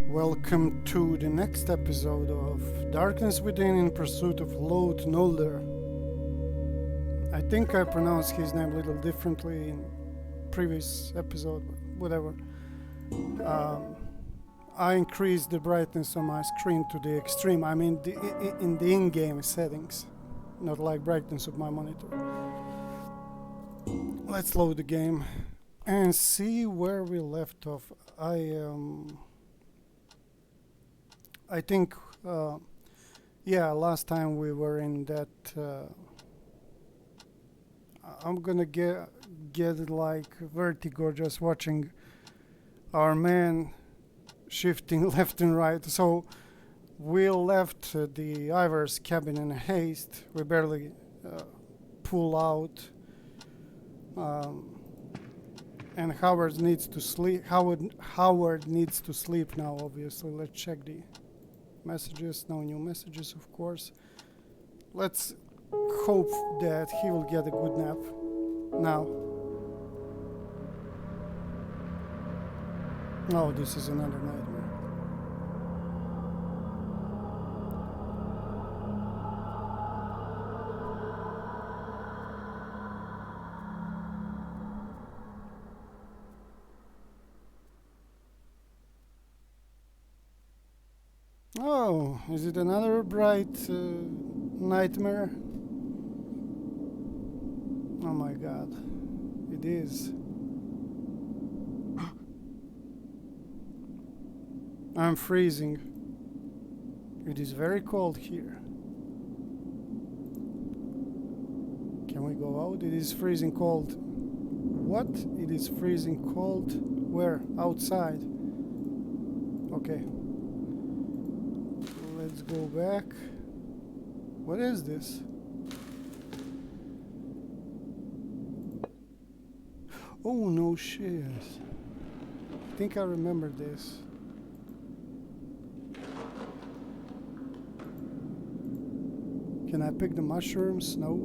Welcome to the next episode of Darkness Within in Pursuit of Loath Nolder. I think I pronounced his name a little differently in previous episode, but whatever. I increased the brightness on my screen to the extreme. I mean in the in-game settings, not like brightness of my monitor. Let's load the game and see where we left off. I think, last time we were in that. I'm gonna get like vertigo just watching our man shifting left and right. So we left the Ivar's cabin in haste. We barely pull out. And Howard needs to sleep. Howard needs to sleep now. Obviously, let's check the messages. No new messages, of course. Let's hope that he will get a good nap now. Oh, this is another nightmare. Oh, is it another bright nightmare? Oh my god, it is. I'm freezing. It is very cold here. Can we go out? It is freezing cold. What? It is freezing cold? Where? Outside. Okay. Let's go back. What is this? Oh, no shit. I think I remember this. Can I pick the mushrooms? No.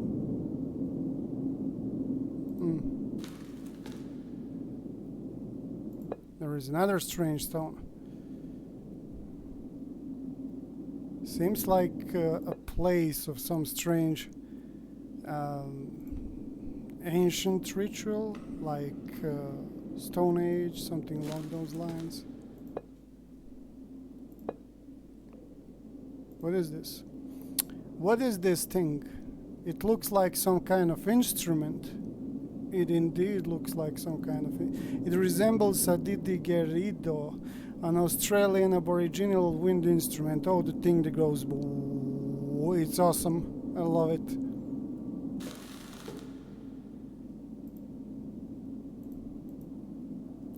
There is another strange stone. Seems like a place of some strange ancient ritual, like Stone Age, something along those lines. What is this? What is this thing? It looks like some kind of instrument. It indeed looks like some kind of... It resembles a didgeridoo, an Australian Aboriginal wind instrument. Oh, the thing that goes... It's awesome. I love it.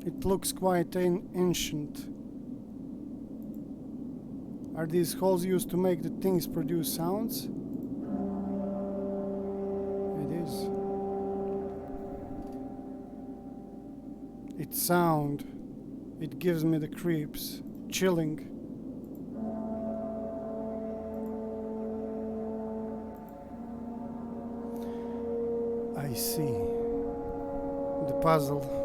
It looks quite ancient. Are these holes used to make the things produce sounds? It is. It's sound. It gives me the creeps. Chilling. I see. The puzzle.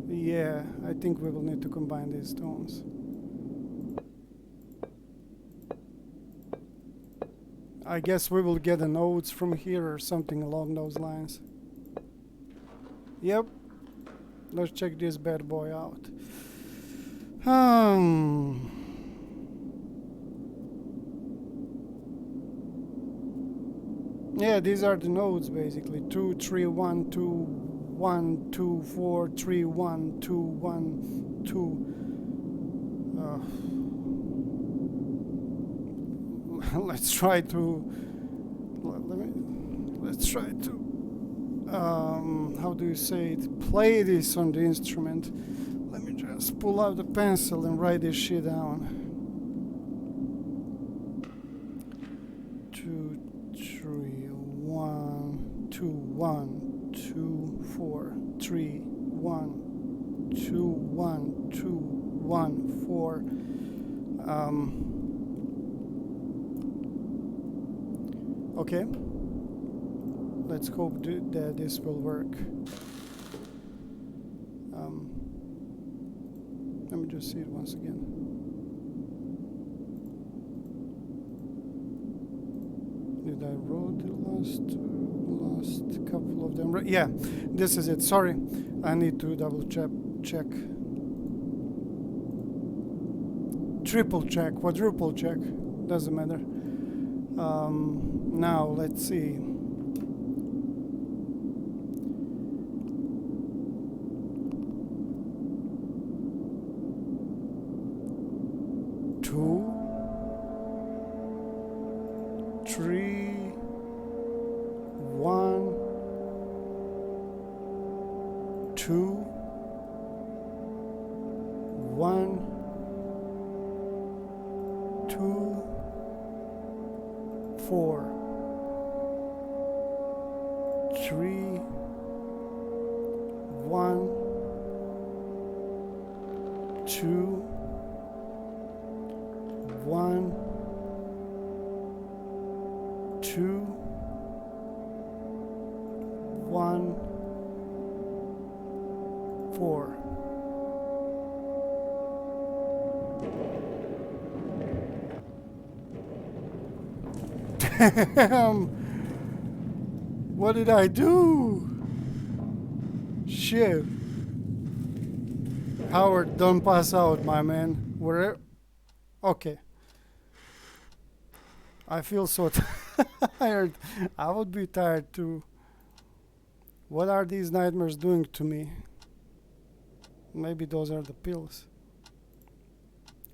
Yeah, I think we will need to combine these stones. I guess we will get the nodes from here or something along those lines. Yep. Let's check this bad boy out. Yeah, these are the nodes basically. 2, 3, 1, 2, 1, 2, 4, 3, 1, 2, 1, 2. Let's try to. Let's try to. How do you say it? Play this on the instrument. Let me just pull out the pencil and write this shit down. 2, 3, 1, 2, 1, 2, 4, 3, 1, 2, 1, 2, 1, 4. Okay. Let's hope that this will work. Let me just see it once again. Did I wrote the last couple of them? Right? Yeah, this is it. Sorry, I need to double check. Triple check, quadruple check, doesn't matter. Now let's see. Two, three, one, two, one, two, four, three, one, two, one, two, one, four. Damn! What did I do? Shit. Howard, don't pass out, my man. Where? Okay. I feel so tired. I would be tired too. What are these nightmares doing to me? Maybe those are the pills.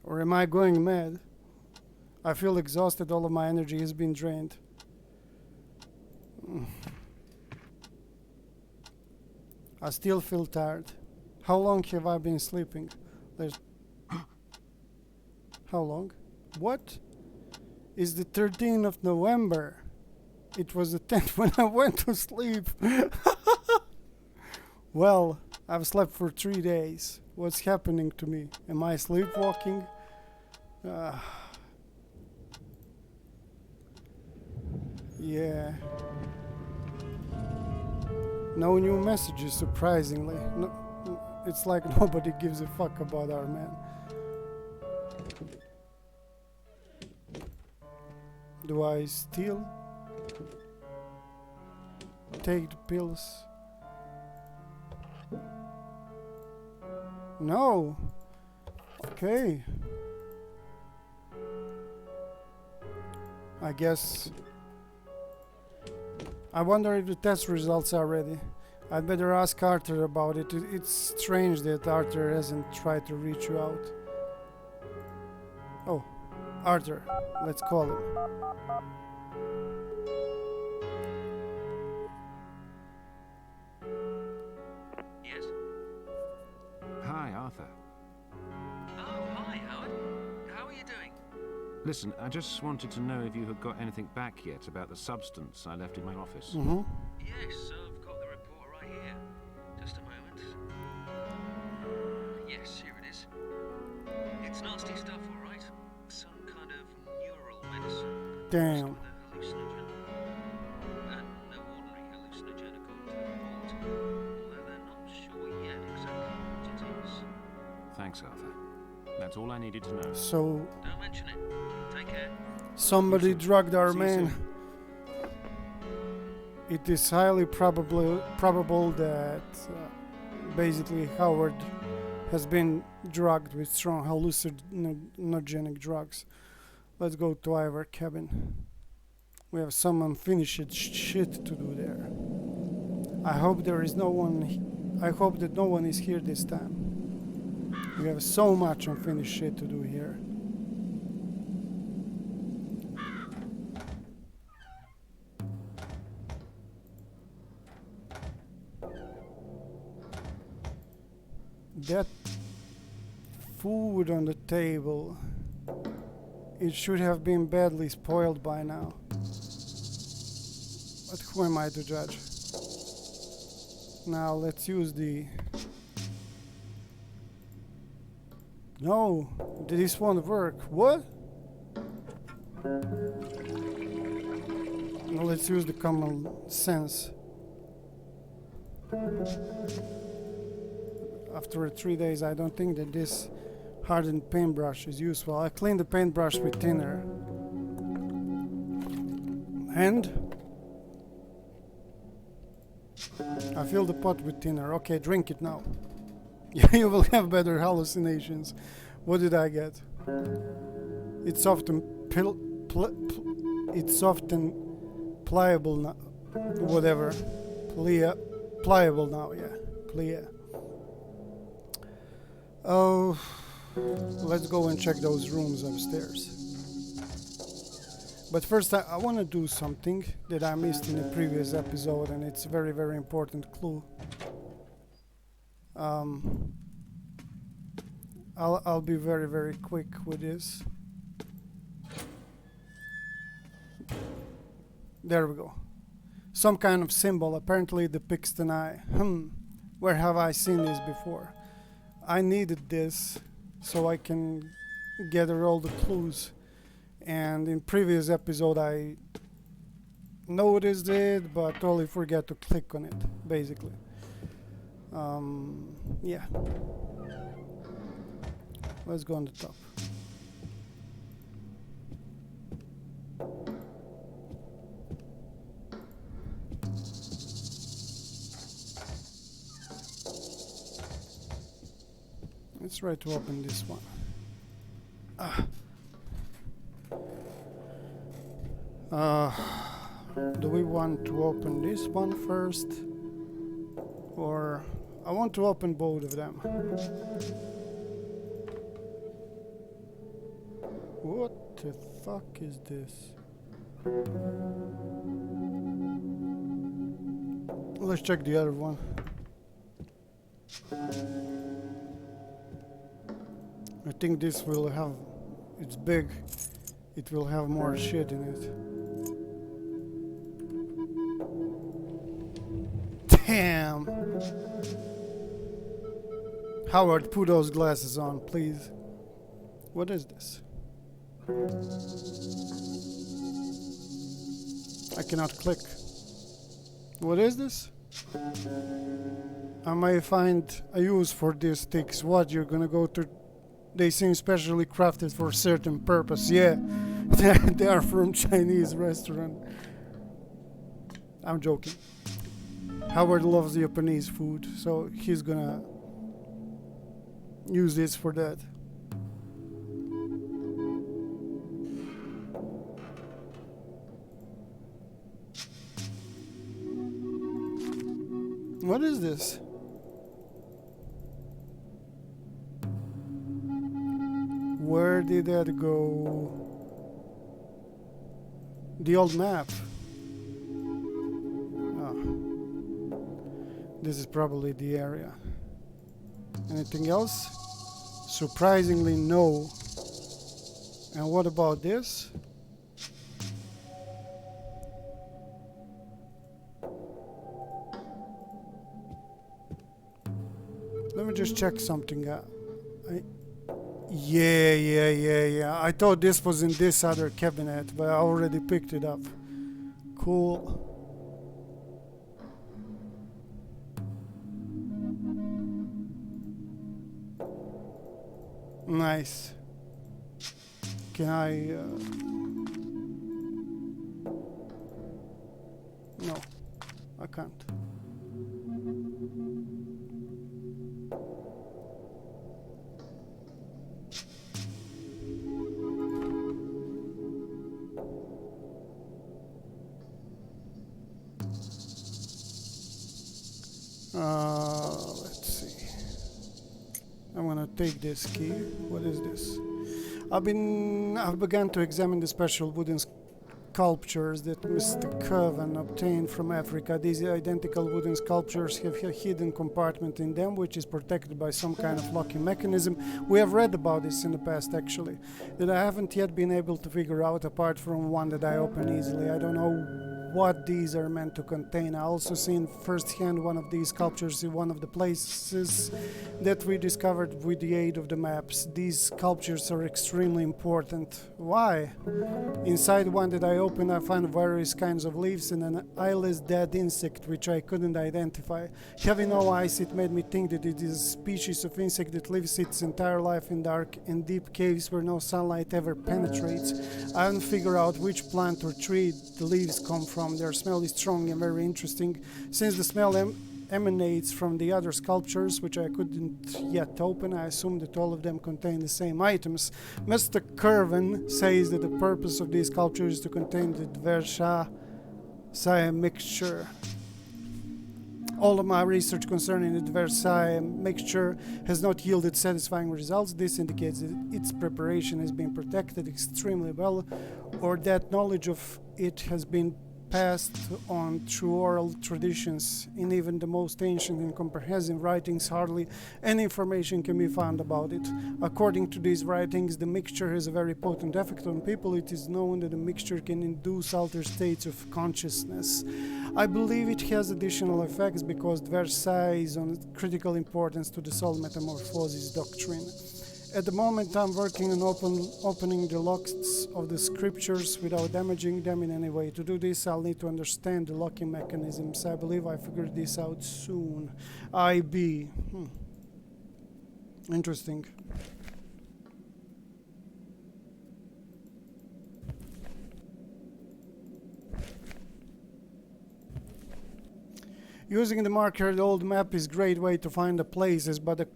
Or am I going mad? I feel exhausted. All of my energy has been drained. I still feel tired. How long have I been sleeping? How long? What? It's the 13th of November. It was the 10th when I went to sleep. Well, I've slept for 3 days. What's happening to me? Am I sleepwalking? Yeah. No new messages, surprisingly. No, it's like nobody gives a fuck about our man. Do I still take the pills? No. Okay. I guess. I wonder if the test results are ready. I'd better ask Arthur about it. It's strange that Arthur hasn't tried to reach you out. Oh, Arthur. Let's call him. Yes? Hi, Arthur. Oh, hi, Howard. How are you doing? Listen, I just wanted to know if you had got anything back yet about the substance I left in my office. Mm-hmm. Yes, I've got the report right here. Just a moment. Yes, here it is. It's nasty stuff, all right. Some kind of neural medicine. Damn. With a hallucinogen. And no ordinary hallucinogen according to the report. Although they're not sure yet exactly what it is. Thanks, Arthur. That's all I needed to know. So Don't mention it. Take care. somebody drugged our See you man. soon. It is highly probable that basically Howard has been drugged with strong hallucinogenic drugs. Let's go to our cabin. We have some unfinished shit to do there. I hope there is no one. I hope that no one is here this time. We have so much unfinished shit to do here. That food on the table, it should have been badly spoiled by now. But who am I to judge? Now let's use the... No, this won't work. What? Let's use the common sense. After 3 days, I don't think that this hardened paintbrush is useful. I clean the paintbrush with thinner. And I fill the pot with thinner. Okay, drink it now. You will have better hallucinations. What did I get? It's often it's often pliable now. Whatever. Pliable now, yeah. Plia. Oh, let's go and check those rooms upstairs. But first I want to do something that I missed in the previous episode, and it's a very, very important clue. I'll be very, very quick with this. There we go. Some kind of symbol apparently depicts an eye. Where have I seen this before? I needed this so I can gather all the clues. And in previous episode I noticed it, but totally forgot to click on it, basically. Yeah. Let's go on the top. Let's try to open this one. Do we want to open this one first? Or I want to open both of them. What the fuck is this? Let's check the other one. I think this will have, it's big, it will have more shit in it. Damn! Howard, put those glasses on, please. What is this? I cannot click. What is this? I may find a use for these sticks. What, you're gonna go to... They seem specially crafted for a certain purpose. Yeah, they are from Chinese restaurant. I'm joking. Howard loves Japanese food, so he's gonna use this for that. What is this? Where did that go? The old map. This is probably the area. Anything else? Surprisingly, no. And what about this? Let me just check something out. Yeah. I thought this was in this other cabinet, but I already picked it up. Cool. Nice. Can I... No, I can't. Let's see. I'm gonna take this key. What is this? I've begun to examine the special wooden sculptures that Mr. Coven obtained from Africa. These identical wooden sculptures have a hidden compartment in them which is protected by some kind of locking mechanism. We have read about this in the past, actually, that I haven't yet been able to figure out, apart from one that I open easily. I don't know what these are meant to contain. I also seen firsthand one of these sculptures in one of the places that we discovered with the aid of the maps. These sculptures are extremely important. Why? Inside one that I opened, I found various kinds of leaves and an eyeless dead insect which I couldn't identify. Having no eyes, it made me think that it is a species of insect that lives its entire life in dark and deep caves where no sunlight ever penetrates. I haven't figured out which plant or tree the leaves come from. Their smell is strong and very interesting. Since the smell emanates from the other sculptures, which I couldn't yet open, I assume that all of them contain the same items. Mr. Curvin says that the purpose of these sculptures is to contain the Versailles mixture. All of my research concerning the Versailles mixture has not yielded satisfying results. This indicates that its preparation has been protected extremely well, or that knowledge of it has been passed on through oral traditions. In even the most ancient and comprehensive writings, hardly any information can be found about it. According to these writings, the mixture has a very potent effect on people. It is known that the mixture can induce altered states of consciousness. I believe it has additional effects because Versailles is of critical importance to the soul metamorphosis doctrine. At the moment, I'm working on opening the locks of the scriptures without damaging them in any way. To do this, I'll need to understand the locking mechanisms. I believe I figured this out soon. IB. Interesting. Using the marker, the old map is a great way to find the places, but the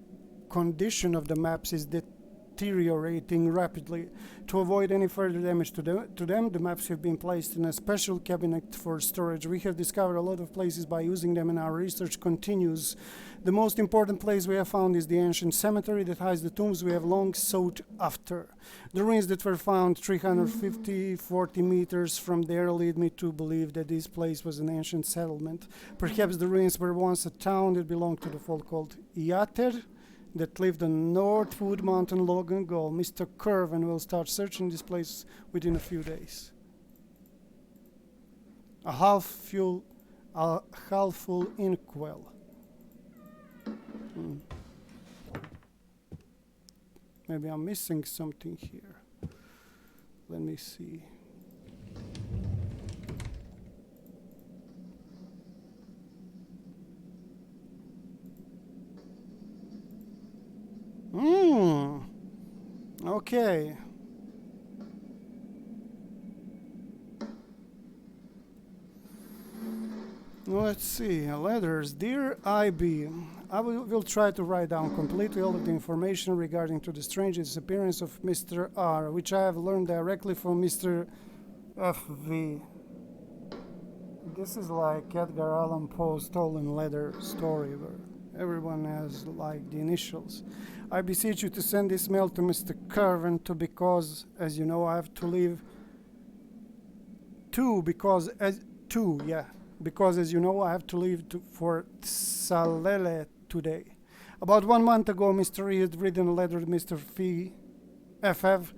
condition of the maps is deteriorating rapidly. To avoid any further damage to them, the maps have been placed in a special cabinet for storage. We have discovered a lot of places by using them, and our research continues. The most important place we have found is the ancient cemetery that hides the tombs we have long sought after. The ruins that were found 40 meters from there lead me to believe that this place was an ancient settlement. Perhaps the ruins were once a town that belonged to the folk called Iater, that lived on Northwood Mountain long ago. Mr. Curvin will start searching this place within a few days. A half full inkwell. Maybe I'm missing something here. Let me see. Okay. Let's see. Letters. Dear IB, I will try to write down completely all of the information regarding to the strange disappearance of Mr. R, which I have learned directly from Mr. FV. This is like Edgar Allan Poe's stolen letter story where everyone has like the initials. I beseech you to send this mail to Mr. Curvin because, as you know, I have to leave because as you know, I have to leave for Salele today. About 1 month ago, Mr. E had written a letter to Mr. FF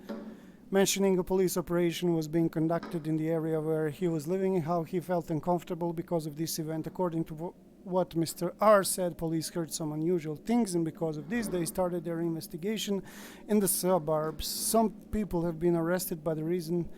mentioning a police operation was being conducted in the area where he was living, how he felt uncomfortable because of this event. According to what Mr. R said, police heard some unusual things, and because of this, they started their investigation in the suburbs. Some people have been arrested, but the reason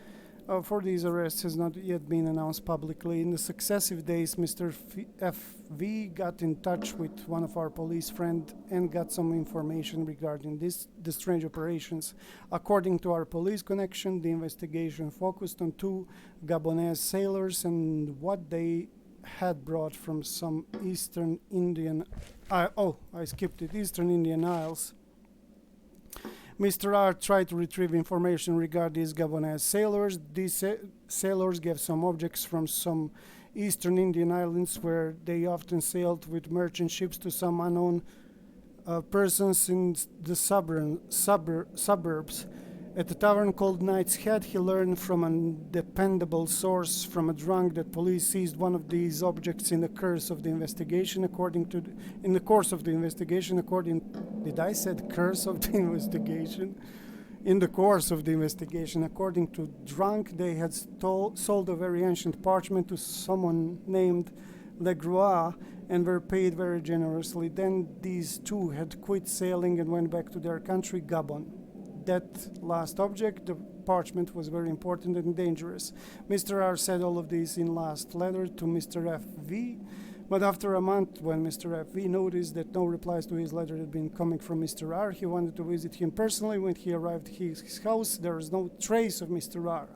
for these arrests has not yet been announced publicly. In the successive days, Mr. FV got in touch with one of our police friends and got some information regarding the strange operations. According to our police connection, the investigation focused on 2 Gabonese sailors and what they had brought from some Eastern Indian Isles. Mr. R tried to retrieve information regarding these Gabonese sailors. These sailors gave some objects from some Eastern Indian islands where they often sailed with merchant ships to some unknown persons in the suburbs. At a tavern called Knight's Head, he learned from a dependable source from a drunk that police seized one of these objects in the course of the investigation. Did I say curse of the investigation? In the course of the investigation, according to Drunk, they had sold a very ancient parchment to someone named Legroy and were paid very generously. Then these two had quit sailing and went back to their country, Gabon. That last object, the parchment, was very important and dangerous. Mr. R said all of this in last letter to Mr. F.V., but after a month, when Mr. F.V. noticed that no replies to his letter had been coming from Mr. R, he wanted to visit him personally. When he arrived at his house, there was no trace of Mr. R.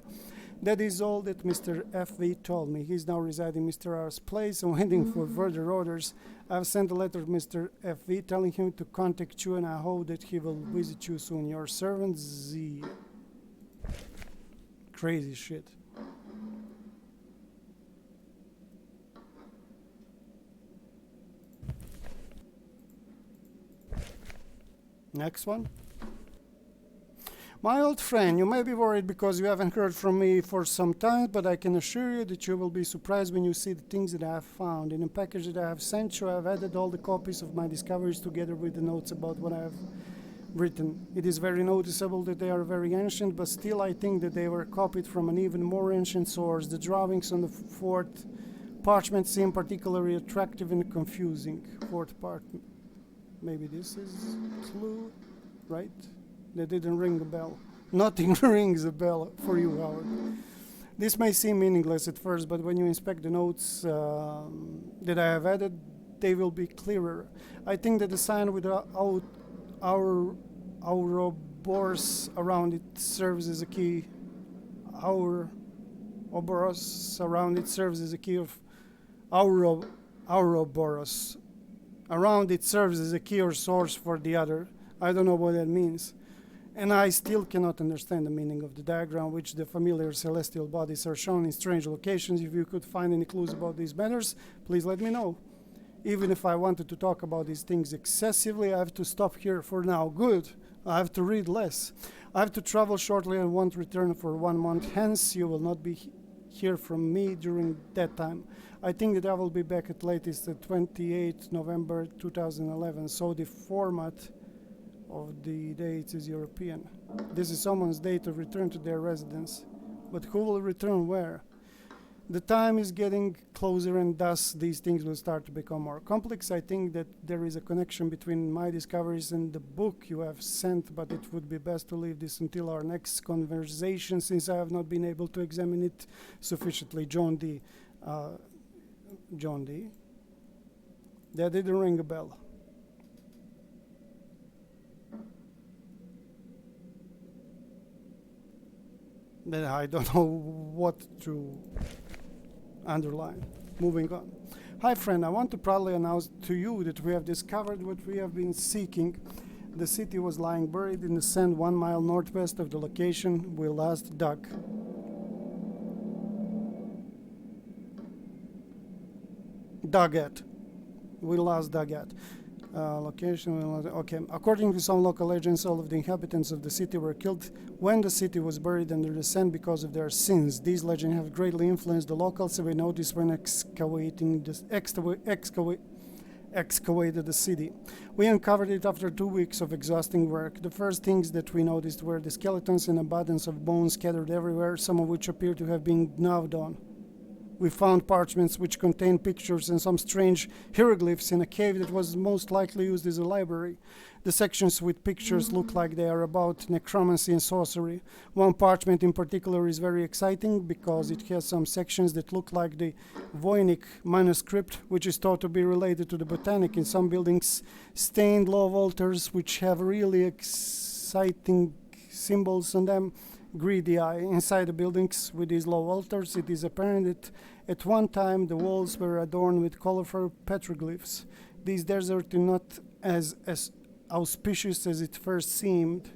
That is all that Mr. F.V. told me. He is now residing in Mr. R's place and waiting for further orders. I have sent a letter to Mr. F.V. telling him to contact you, and I hope that he will visit you soon. Your servant, Z. Crazy shit. Next one. My old friend, you may be worried because you haven't heard from me for some time, but I can assure you that you will be surprised when you see the things that I have found. In a package that I have sent you, I have added all the copies of my discoveries together with the notes about what I have written. It is very noticeable that they are very ancient, but still I think that they were copied from an even more ancient source. The drawings on the fourth parchment seem particularly attractive and confusing. Fourth parchment. Maybe this is clue, right? That didn't ring a bell. Nothing rings a bell for you, Howard. This may seem meaningless at first, but when you inspect the notes that I have added, they will be clearer. I think that the sign with our Ouroboros around it serves as a key. Ouroboros around it serves as a key of Ouroboros. Around it serves as a key or source for the other. I don't know what that means. And I still cannot understand the meaning of the diagram, which the familiar celestial bodies are shown in strange locations. If you could find any clues about these matters, please let me know. Even if I wanted to talk about these things excessively, I have to stop here for now. Good. I have to read less. I have to travel shortly and won't return for 1 month. Hence, you will not hear from me during that time. I think that I will be back at latest the 28th November 2011, so the format of the date is European. This is someone's date of return to their residence. But who will return where? The time is getting closer, and thus these things will start to become more complex. I think that there is a connection between my discoveries and the book you have sent, but it would be best to leave this until our next conversation, since I have not been able to examine it sufficiently. John D. John D. That didn't ring a bell. Then I don't know what to underline. Moving on. Hi friend, I want to proudly announce to you that we have discovered what we have been seeking. The city was lying buried in the sand 1 mile northwest of the location we last dug. We last dug at. Location, okay. According to some local legends, all of the inhabitants of the city were killed when the city was buried under the sand because of their sins. These legends have greatly influenced the locals, and we noticed when excavated the city. We uncovered it after 2 weeks of exhausting work. The first things that we noticed were the skeletons and abundance of bones scattered everywhere, some of which appeared to have been gnawed on. We found parchments which contained pictures and some strange hieroglyphs in a cave that was most likely used as a library. The sections with pictures look like they are about necromancy and sorcery. One parchment in particular is very exciting because it has some sections that look like the Voynich manuscript, which is thought to be related to the botanic. In some buildings, stained love altars which have really exciting symbols on them greet the eye. Inside the buildings with these love altars, it is apparent that at one time the walls were adorned with colorful petroglyphs. These deserts are not as auspicious as it first seemed.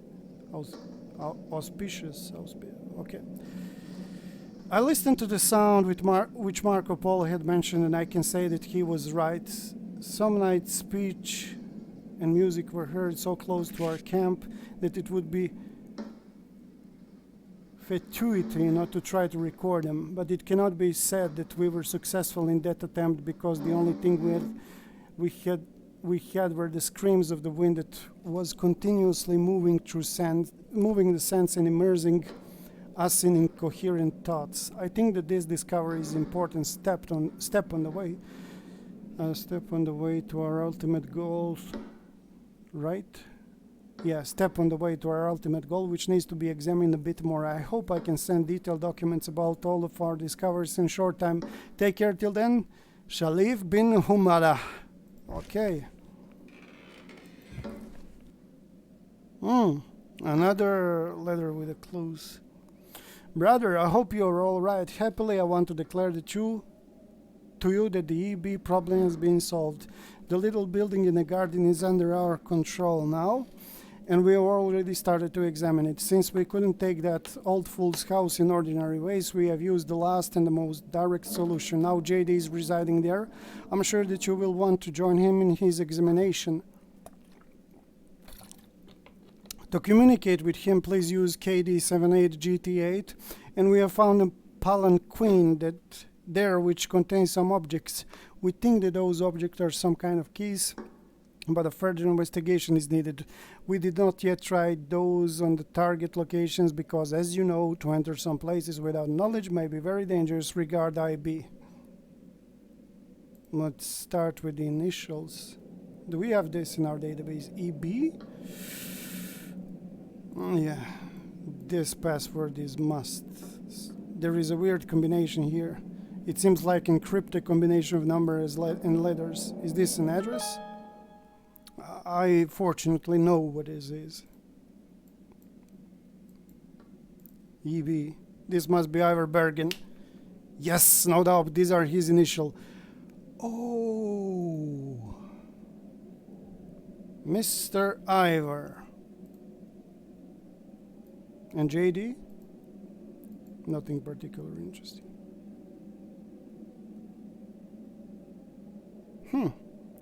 Auspicious. Okay. I listened to the sound which Marco Polo had mentioned, and I can say that he was right. Some night speech and music were heard so close to our camp that it would be fatuity not to try to record them, but it cannot be said that we were successful in that attempt because the only thing we we had were the screams of the wind that was continuously moving through sand, moving the sands and immersing us in incoherent thoughts. I think that this discovery is an important step on the way. A step on the way to our ultimate goal, right? Yeah, step on the way to our ultimate goal, which needs to be examined a bit more. I hope I can send detailed documents about all of our discoveries in short time. Take care till then. Shalif bin Humara. Okay. Another letter with the clues. Brother, I hope you're all right. Happily, I want to declare to you that the EB problem has been solved. The little building in the garden is under our control now, and we have already started to examine it. Since we couldn't take that old fool's house in ordinary ways, we have used the last and the most direct solution. Now JD is residing there. I'm sure that you will want to join him in his examination. To communicate with him, please use KD78GT8, and we have found a palanquin there which contains some objects. We think that those objects are some kind of keys, but a further investigation is needed. We did not yet try those on the target locations because, as you know, to enter some places without knowledge may be very dangerous. Regard IB. Let's start with the initials. Do we have this in our database? EB? Yeah, this password is must. There is a weird combination here. It seems like encrypted combination of numbers and letters. Is this an address? I fortunately know what this is. EB. This must be Ivar Bergen. Yes, no doubt. These are his initial. Oh. Mr. Ivar. And JD? Nothing particularly interesting.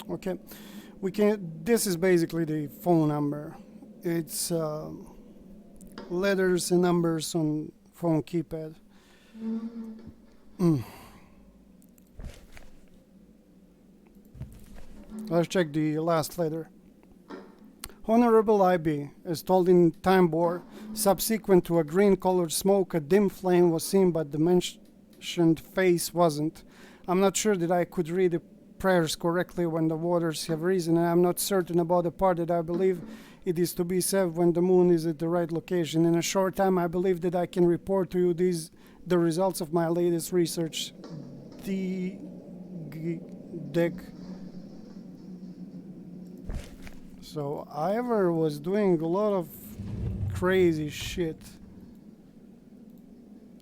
Okay. We can. This is basically the phone number. It's letters and numbers on phone keypad. Let's check the last letter. Honorable IB, as told in Time Bore, subsequent to a green-colored smoke, a dim flame was seen, but the mentioned face wasn't. I'm not sure that I could read the prayers correctly when the waters have risen, and I'm not certain about the part that I believe it is to be said when the moon is at the right location. In a short time, I believe that I can report to you the results of my latest research. So Ivor was doing a lot of crazy shit.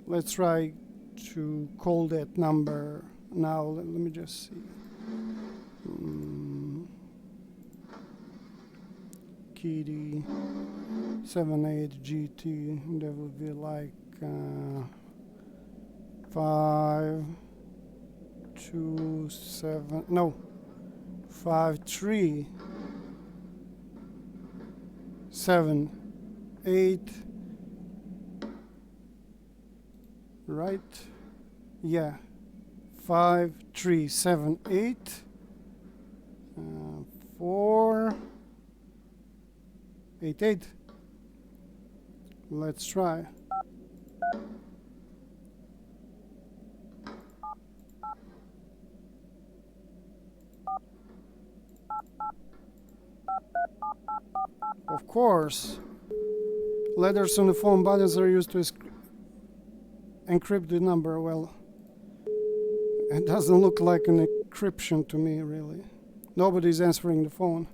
Let's try to call that number now. Let me just see. Kitty 78GT. That would be like 527. No, 5378. Right? Yeah. 5378. 488. Let's try. Of course. Letters on the phone buttons are used to encrypt the number. Well, it doesn't look like an encryption to me, really. Nobody's answering the phone.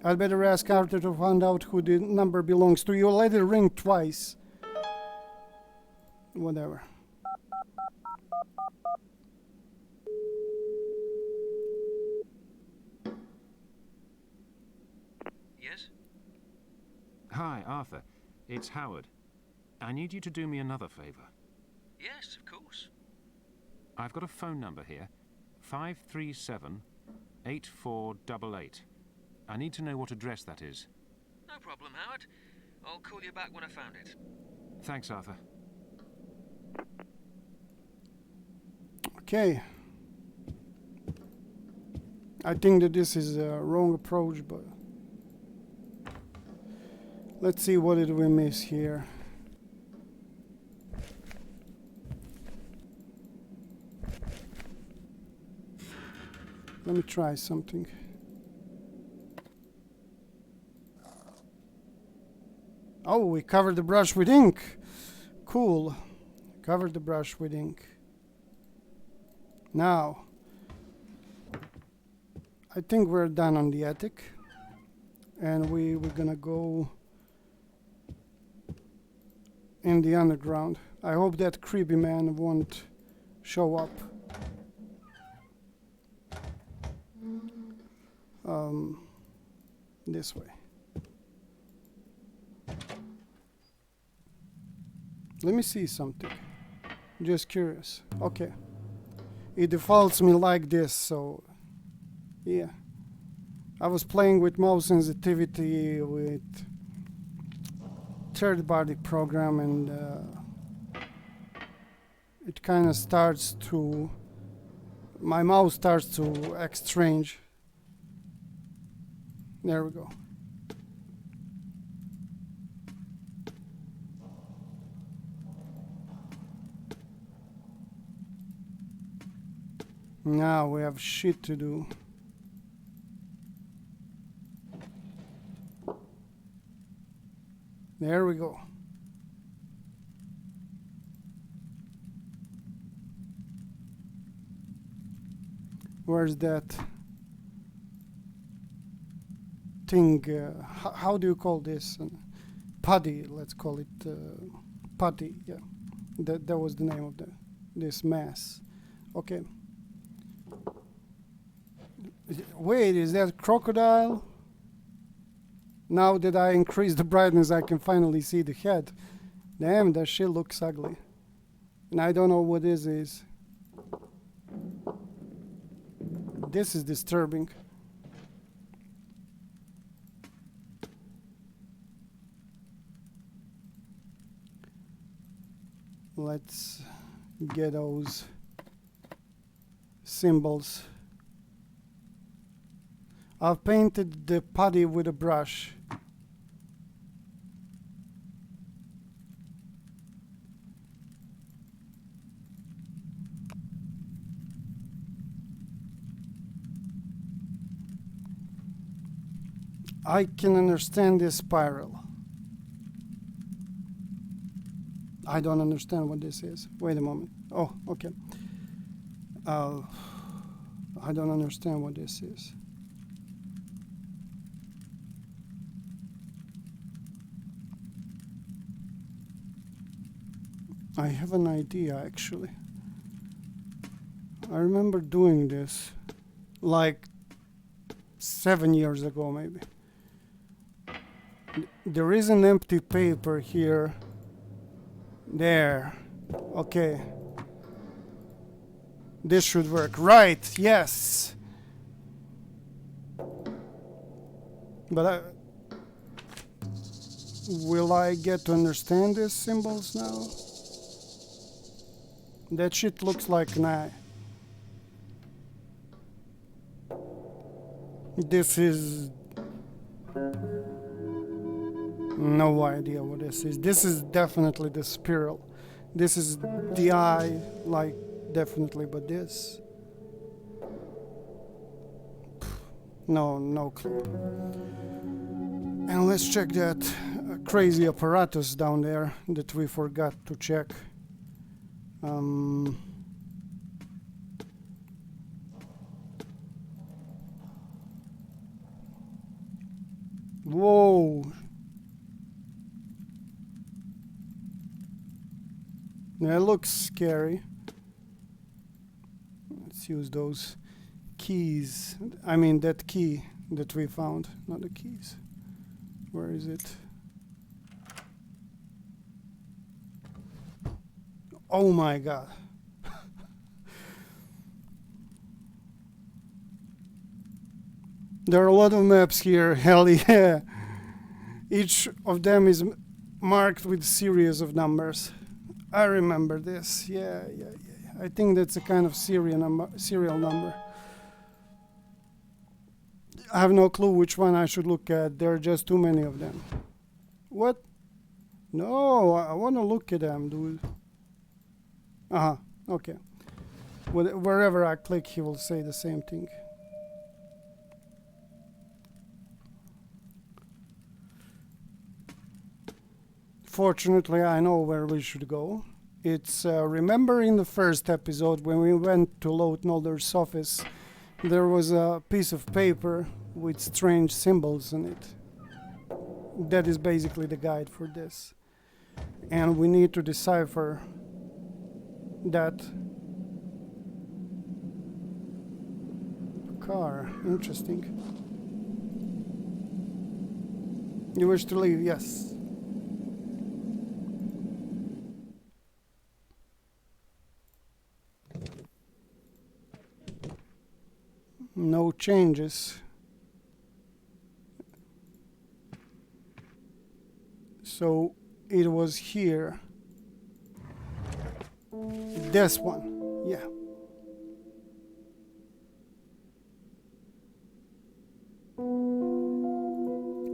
I'd better ask Arthur to find out who the number belongs to. You let it ring twice. Whatever. Yes? Hi, Arthur. It's Howard. I need you to do me another favor. Yes, of course. I've got a phone number here. 537-8488. I need to know what address that is. No problem, Howard. I'll call you back when I found it. Thanks, Arthur. Okay. I think that this is a wrong approach, but let's see what did we miss here. Let me try something. Oh, we covered the brush with ink. Cool. Covered the brush with ink. Now, I think we're done on the attic. And we're gonna go in the underground. I hope that creepy man won't show up. This way. Let me see something. Just curious. Okay. It defaults me like this, so yeah. I was playing with mouse sensitivity with third-party program, and it kind of starts to, my mouse starts to act strange. There we go. Now we have shit to do. There we go. Where's that thing? How do you call this? Putty, let's call it putty. Yeah, that was the name of this mass. Okay. Wait, is that crocodile? Now that I increase the brightness, I can finally see the head. Damn, that shit looks ugly. And I don't know what this is. This is disturbing. Let's get those symbols. I've painted the putty with a brush. I can understand this spiral. I don't understand what this is. Wait a moment. Oh, okay. I don't understand what this is. I have an idea, actually. I remember doing this like 7 years ago, maybe. There is an empty paper here. There. Okay. This should work. Right, yes. But will I get to understand these symbols now? That shit looks like an eye. This is... no idea what this is. This is definitely the spiral. This is the eye, like, definitely, but this... no clue. And let's check that crazy apparatus down there that we forgot to check. Whoa. That looks scary. Let's use those keys. I mean that key that we found, not the keys. Where is it? Oh my god. There are a lot of maps here, hell yeah. Each of them is marked with a series of numbers. I remember this, yeah. I think that's a kind of serial number. I have no clue which one I should look at. There are just too many of them. What? No, I want to look at them, dude. Uh-huh, okay. Wherever I click, he will say the same thing. Fortunately, I know where we should go. It's, remember in the first episode when we went to Loath Nolder's office, there was a piece of paper with strange symbols on it. That is basically the guide for this. And we need to decipher that. Car, interesting. You wish to leave? Yes. No changes. So it was here. This one, yeah.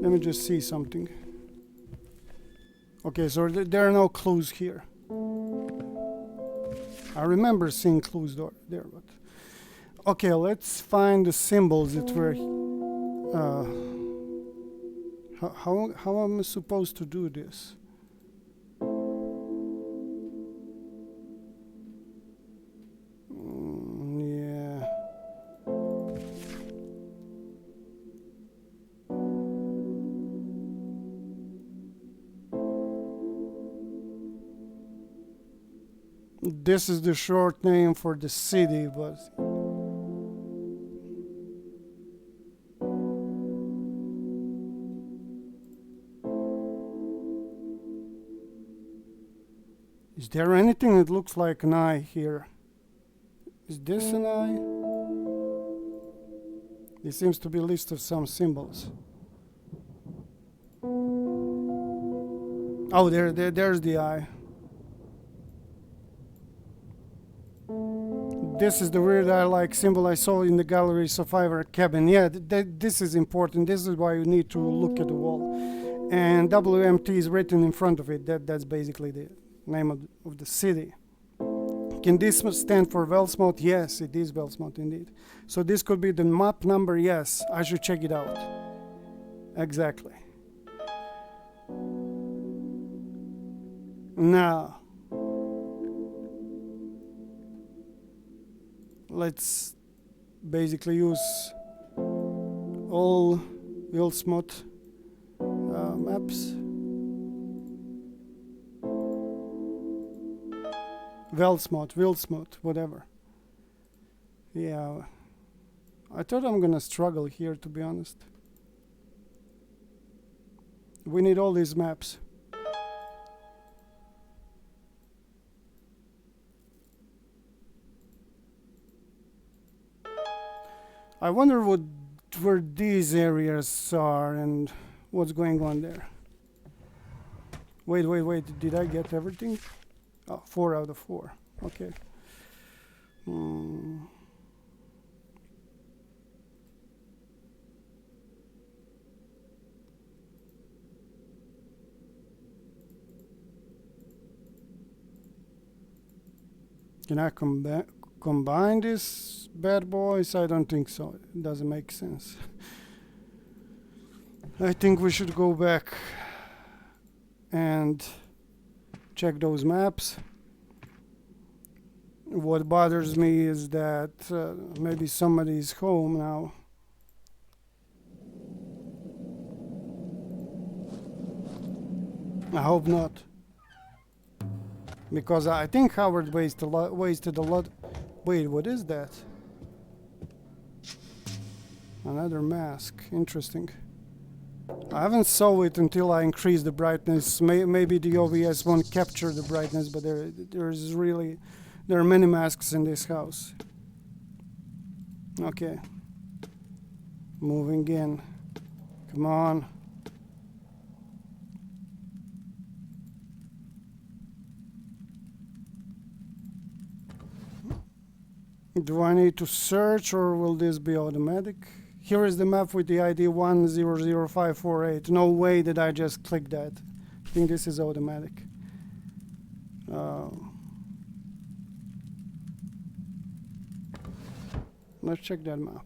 Let me just see something. Okay, so there are no clues here. I remember seeing clues there, but... Okay, let's find the symbols that were... How am I supposed to do this? Yeah. This is the short name for the city, but... Is there anything that looks like an eye here? Is this an eye? It seems to be a list of some symbols. Oh, there's the eye. This is the weird eye-like symbol I saw in the gallery survivor cabin. Yeah, this is important. This is why you need to look at the wall. And WMT is written in front of it. That's basically the name of the city. Can this stand for Wellsmouth? Yes, it is Wellsmouth indeed. So this could be the map number. Yes, I should check it out. Exactly. Now, let's basically use all Wellsmouth maps. Wellsmouth, whatever. Yeah, I thought I'm gonna struggle here, to be honest. We need all these maps. I wonder where these areas are and what's going on there. Wait, did I get everything? Oh, 4 out of 4. Okay. Can I combine these bad boys? I don't think so. It doesn't make sense. I think we should go back and check those maps. What bothers me is that maybe somebody's home now. I hope not. Because I think Howard wasted a lot. Wait, what is that? Another mask. Interesting. I haven't saw it until I increased the brightness. Maybe the OBS won't capture the brightness, but there are many masks in this house. Okay. Moving in. Come on. Do I need to search or will this be automatic? Here is the map with the ID 100548. No way did I just click that. I think this is automatic. Let's check that map.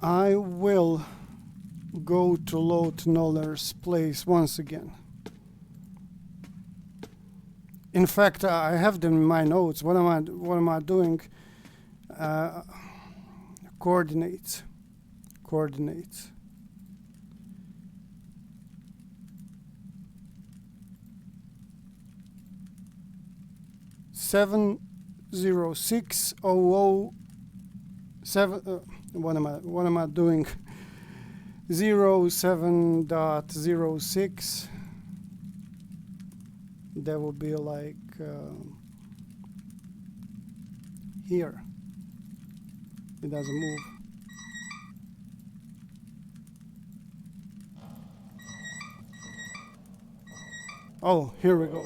I will go to Loath Nolder's place once again. In fact, I have them in my notes. What am I doing? Coordinates. 70600. What am I doing? 07.06. That will be like here. It doesn't move. Oh, here we go.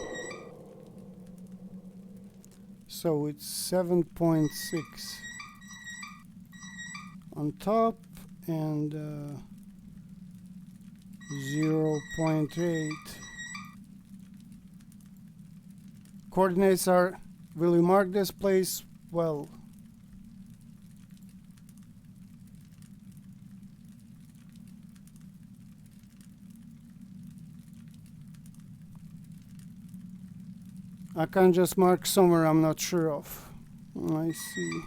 So it's 7.6 on top and 0.8. Coordinates are, will you mark this place? Well, I can just mark somewhere I'm not sure of. I see.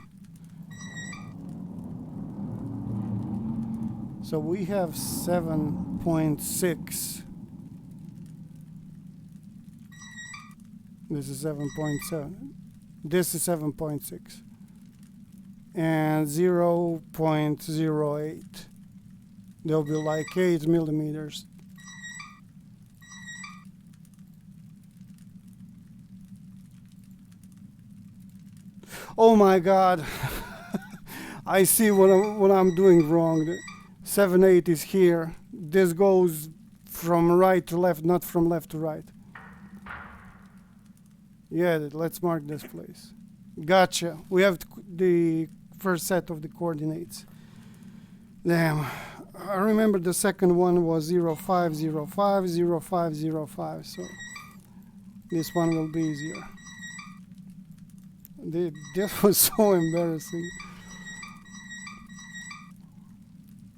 So we have 7.6. This is 7.7. This is 7.6. And 0.08. They'll be like 8 millimeters. Oh my God! I see what I'm doing wrong. 7.8 is here. This goes from right to left, not from left to right. Yeah, let's mark this place. Gotcha. We have the first set of the coordinates. Damn. I remember the second one was 0505, 0505. So this one will be easier. This was so embarrassing.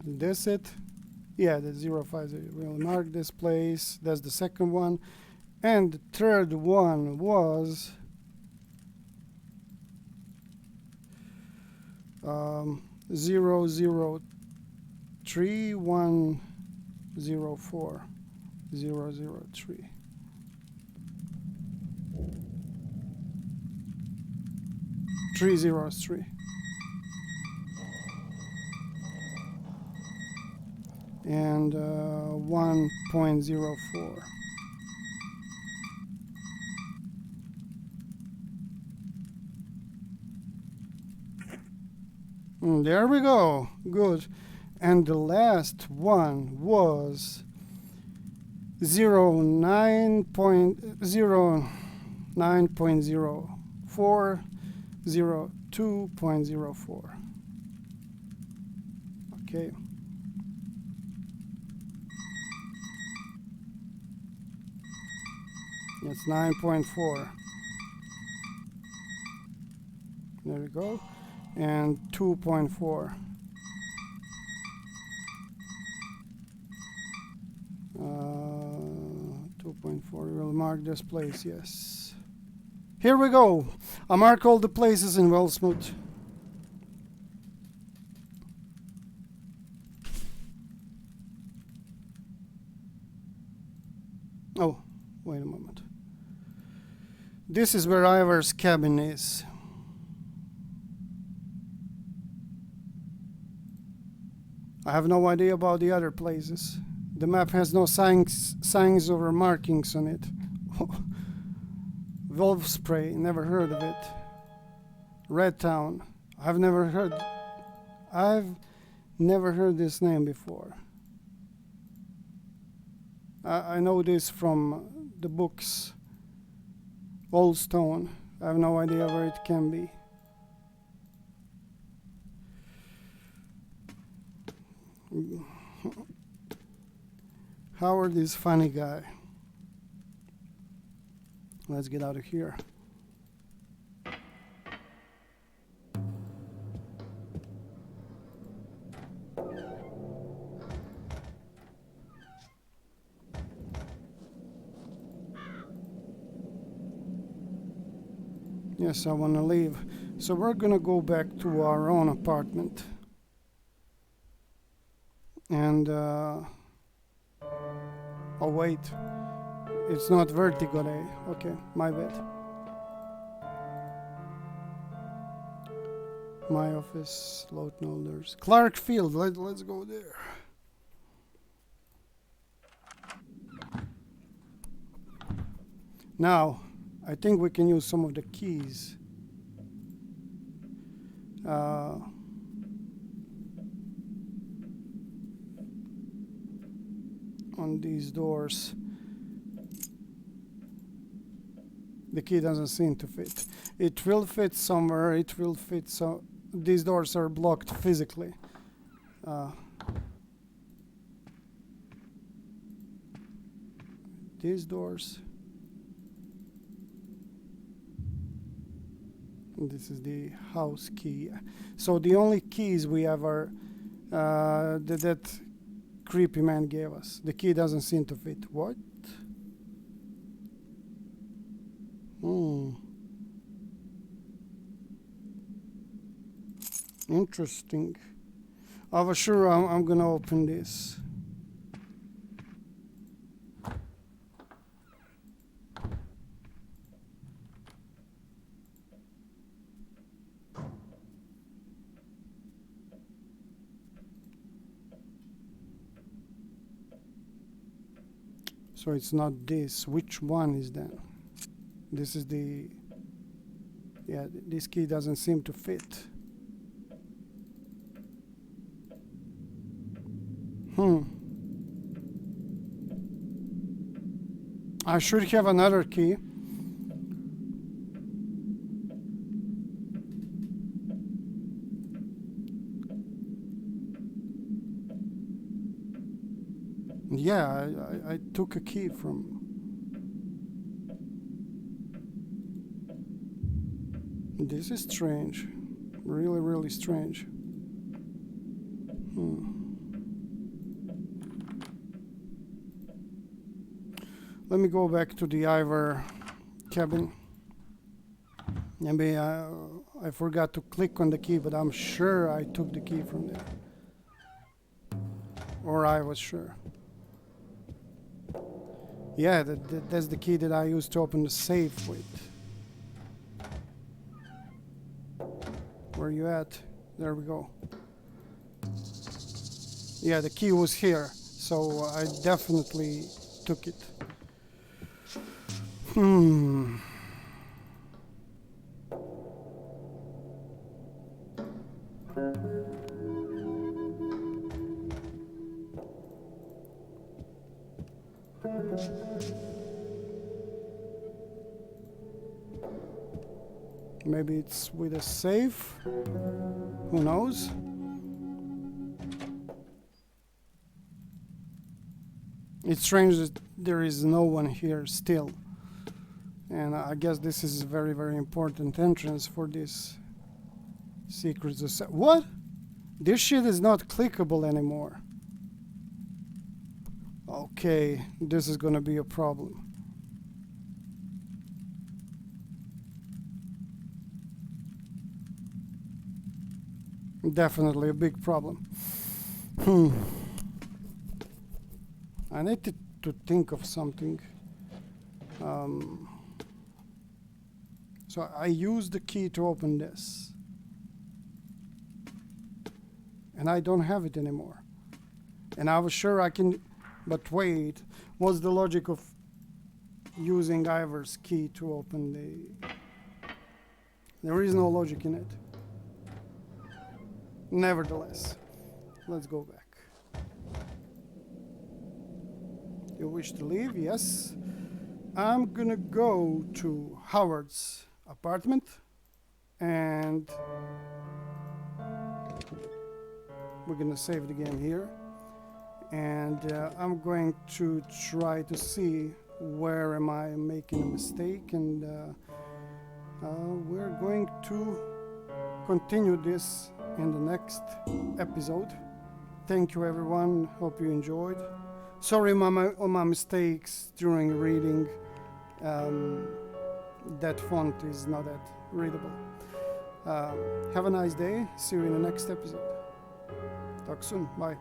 Is this it? Yeah, the 050. We'll mark this place. That's the second one. And the third one was 003104004. 003. Three zeros, 3. And 1.04. There we go. Good. And the last one was 09.04. 02.04. Okay. It's 9.4. There we go. And 2.4. 2.4. We'll mark this place, yes. Here we go. I mark all the places in Wellsmouth. Wait a moment. This is where Ivar's cabin is. I have no idea about the other places. The map has no signs or markings on it. Wolf Spray, never heard of it. Red Town, I've never heard this name before. I know this from the books. Old Stone, I have no idea where it can be. Howard is funny guy. Let's get out of here. Yes, I want to leave. So we're gonna go back to our own apartment. And oh wait, it's not Vertigo Day. Okay, my bad. My office, Loath Nolders. Clark Field, let's go there. Now, I think we can use some of the keys. On these doors. The key doesn't seem to fit. It will fit somewhere, it will fit so these doors are blocked physically. These doors. This is the house key. So the only keys we have are that creepy man gave us. The key doesn't seem to fit. What? Interesting. I was sure I'm gonna open this. So it's not this. Which one is that? This is the... Yeah, this key doesn't seem to fit. I should have another key. Yeah, I took a key from... This is strange. Really, really strange. Let me go back to the Ivar cabin. Maybe I forgot to click on the key, but I'm sure I took the key from there. Or I was sure. Yeah, that's the key that I used to open the safe with. Where are you at? There we go. Yeah, the key was here, so I definitely took it. Maybe it's with a safe. Who knows? It's strange that there is no one here still. And I guess this is a very, very important entrance for this secret society. What? This shit is not clickable anymore. Okay, this is gonna be a problem. Definitely a big problem. I need to think of something. So I use the key to open this. And I don't have it anymore. And I was sure I can, but wait, what's the logic of using Ivor's key to open the... There is no logic in it. Nevertheless, let's go back. You wish to leave? Yes. I'm gonna go to Howard's apartment and we're gonna save the game here. And I'm going to try to see where am I making a mistake, and we're going to continue this in the next episode. Thank you everyone, hope you enjoyed. Sorry on my mistakes during reading. That font is not that readable. Have a nice day, see you in the next episode. Talk soon, bye.